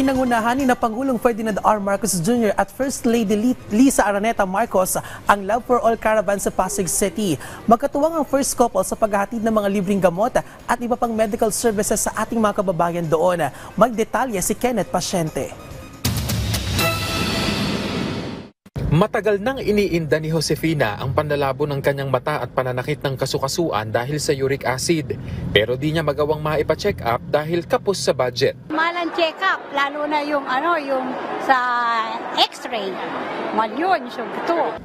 Pinangunahan ni Pangulong Ferdinand R. Marcos Jr. at First Lady Lisa Araneta Marcos ang Love for All Caravan sa Pasig City. Magkatuwang ang first couple sa paghahatid ng mga libreng gamot at iba pang medical services sa ating mga kababayan doon. Magdetalye si Kenneth Pasyente. Matagal nang iniinda ni Josefina ang panlalabo ng kanyang mata at pananakit ng kasukasuan dahil sa uric acid. Pero di niya magawang maipa-check up dahil kapos sa budget. Mahal ang check up, lalo na yung sa x-ray. Mahal yun, siyempre.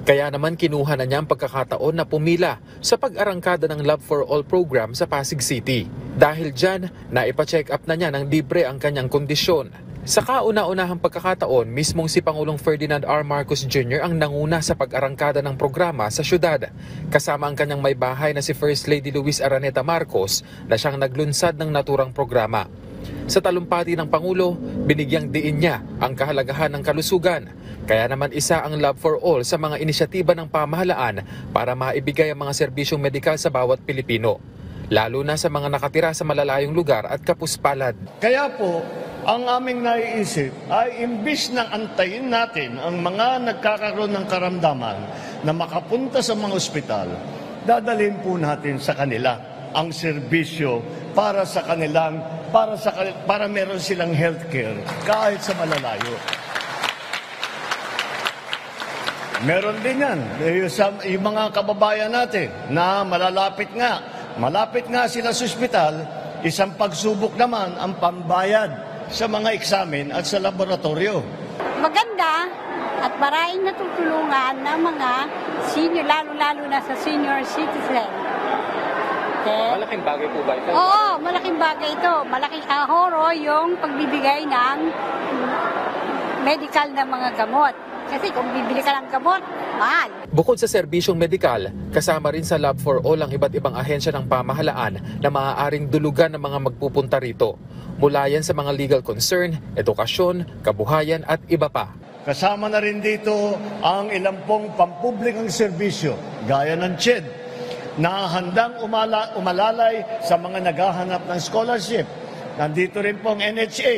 Kaya naman kinuha na niya ang pagkakataon na pumila sa pag-arangkada ng Love for All program sa Pasig City. Dahil dyan, naipa-check up na niya ng libre ang kanyang kondisyon. Sa kauna-unahang pagkakataon, mismong si Pangulong Ferdinand R. Marcos Jr. ang nanguna sa pag-arangkada ng programa sa syudad. Kasama ang kanyang may bahay na si First Lady Luis Araneta Marcos na siyang naglunsad ng naturang programa. Sa talumpati ng Pangulo, binigyang diin niya ang kahalagahan ng kalusugan. Kaya naman isa ang Love for All sa mga inisyatiba ng pamahalaan para maibigay ang mga serbisyong medikal sa bawat Pilipino. Lalo na sa mga nakatira sa malalayong lugar at kapuspalad. Kaya po, ang aming naiisip ay imbis na antayin natin ang mga nagkakaroon ng karamdaman na makapunta sa mga ospital, dadalhin po natin sa kanila ang serbisyo para meron silang healthcare kahit sa malalayo. Meron din yan. Yung mga kababayan natin na malapit nga sila sa ospital, isang pagsubok naman ang pambayad sa mga eksamen at sa laboratorio. Maganda at maraming natutulungan ng mga senior, lalo-lalo na sa senior citizen. Okay? Malaking bagay po ba ito? Oo, malaking bagay ito. Malaking ahoro yung pagbibigay ng medical na mga gamot. Kasi kung bibili ka ng gamot, mahal. Bukod sa serbisyong medikal, kasama rin sa Love for All ang iba't ibang ahensya ng pamahalaan na maaaring dulugan ng mga magpupunta rito. Mula yan sa mga legal concern, edukasyon, kabuhayan at iba pa. Kasama na rin dito ang ilang pong pampublikong serbisyo, gaya ng CHED, na handang umalalay sa mga naghahanap ng scholarship. Nandito rin pong NHA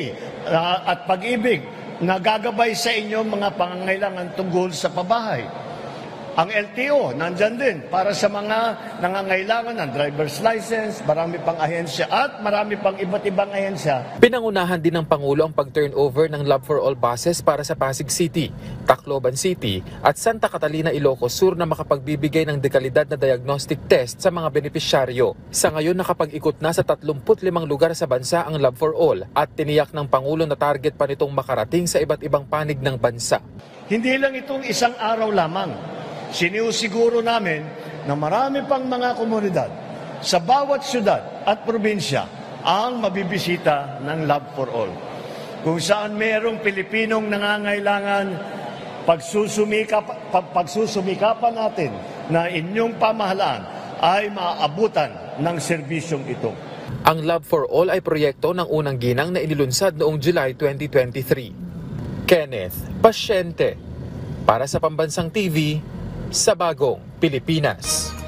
at Pag-ibig, na gagabay sa inyong mga pangangailangan tungkol sa pabahay. Ang LTO, nandyan din para sa mga nangangailangan ng driver's license, marami pang ahensya at marami pang iba't ibang ahensya. Pinangunahan din ng Pangulo ang pag-turnover ng Love for All buses para sa Pasig City, Tacloban City at Santa Catalina, Ilocos Sur na makapagbibigay ng dekalidad na diagnostic test sa mga benepisyaryo. Sa ngayon nakapag-ikot na sa 35 lugar sa bansa ang Love for All at tiniyak ng Pangulo na target pa nitong makarating sa iba't ibang panig ng bansa. Hindi lang itong isang araw lamang. Sinisiguro namin na marami pang mga komunidad sa bawat syudad at probinsya ang mabibisita ng Love for All. Kung saan mayroong Pilipinong nangangailangan, pagsusumikapan natin na inyong pamahalaan ay maaabutan ng serbisyong ito. Ang Love for All ay proyekto ng unang ginang na inilunsad noong July 2023. Kenneth Pasyente para sa Pambansang TV sa Bagong Pilipinas.